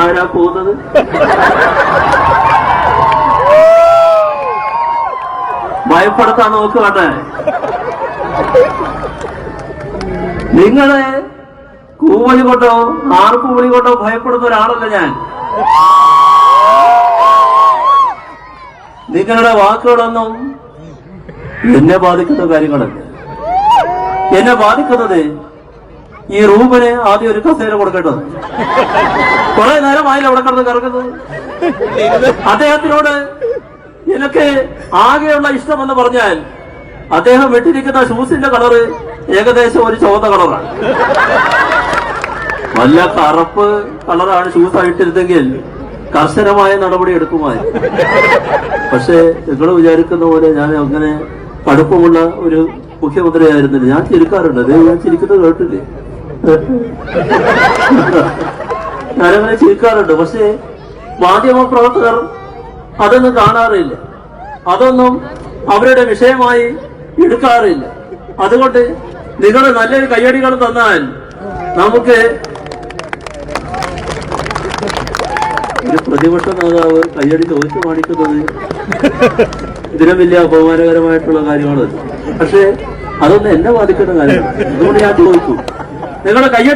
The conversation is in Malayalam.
ആരാ പോകുന്നത്? ഭയപ്പെടുത്താൻ നോക്കുകട്ടെ. നിങ്ങളെ കൂവലി കൊണ്ടോ ആർപ്പുവിളി കൊണ്ടോ ഭയപ്പെടുന്ന ഒരാളല്ല ഞാൻ. നിങ്ങളുടെ വാക്കുകളൊന്നും എന്നെ ബാധിക്കുന്ന കാര്യങ്ങളല്ല. എന്നെ ബാധിക്കുന്നത് ഈ റൂമിന് ആദ്യം ഒരു കസേര കൊടുക്കേണ്ടത്. കുറെ നേരമായില്ല അവിടെ കിടന്ന് കറക്കുന്നത്. അദ്ദേഹത്തിനോട് എനിക്ക് ആകെയുള്ള ഇഷ്ടമെന്ന് പറഞ്ഞാൽ അദ്ദേഹം ഇട്ടിരിക്കുന്ന ഷൂസിന്റെ കളറ് ഏകദേശം ഒരു ചുവന്ന കളറാണ്. വല്ല കറുപ്പ് കളറാണ് ഷൂസ് ആയിട്ടിരുന്നെങ്കിൽ കർശനമായ നടപടി എടുക്കുമായിരുന്നു. പക്ഷെ നിങ്ങൾ വിചാരിക്കുന്ന പോലെ ഞാൻ അങ്ങനെ കടുപ്പമുള്ള ഒരു മുഖ്യമന്ത്രിയായിരുന്നില്ല. ഞാൻ ചിരിക്കാറുണ്ട്. അതേ ഞാൻ ചിരിക്കുന്നത് കേട്ടില്ലേ? ഞാനങ്ങനെ ചിരിക്കാറുണ്ട്. പക്ഷെ മാധ്യമ പ്രവർത്തകർ അതൊന്നും കാണാറില്ല, അതൊന്നും അവരുടെ വിഷയമായി എടുക്കാറില്ല. അതുകൊണ്ട് നിങ്ങൾ നല്ലൊരു കയ്യടികൾ തന്നാൽ നമുക്ക് ഒരു പ്രതിപക്ഷ നേതാവ് കയ്യടി ചോദിച്ചു കാണിക്കുന്നത് ഇതിനും വലിയ അപമാനകരമായിട്ടുള്ള കാര്യമാണ്. പക്ഷെ അതൊന്നും എന്നെ ബാധിക്കുന്ന കാര്യമാണ്. അതുകൊണ്ട് ഞാൻ ചോദിച്ചു, നിങ്ങളുടെ കയ്യടി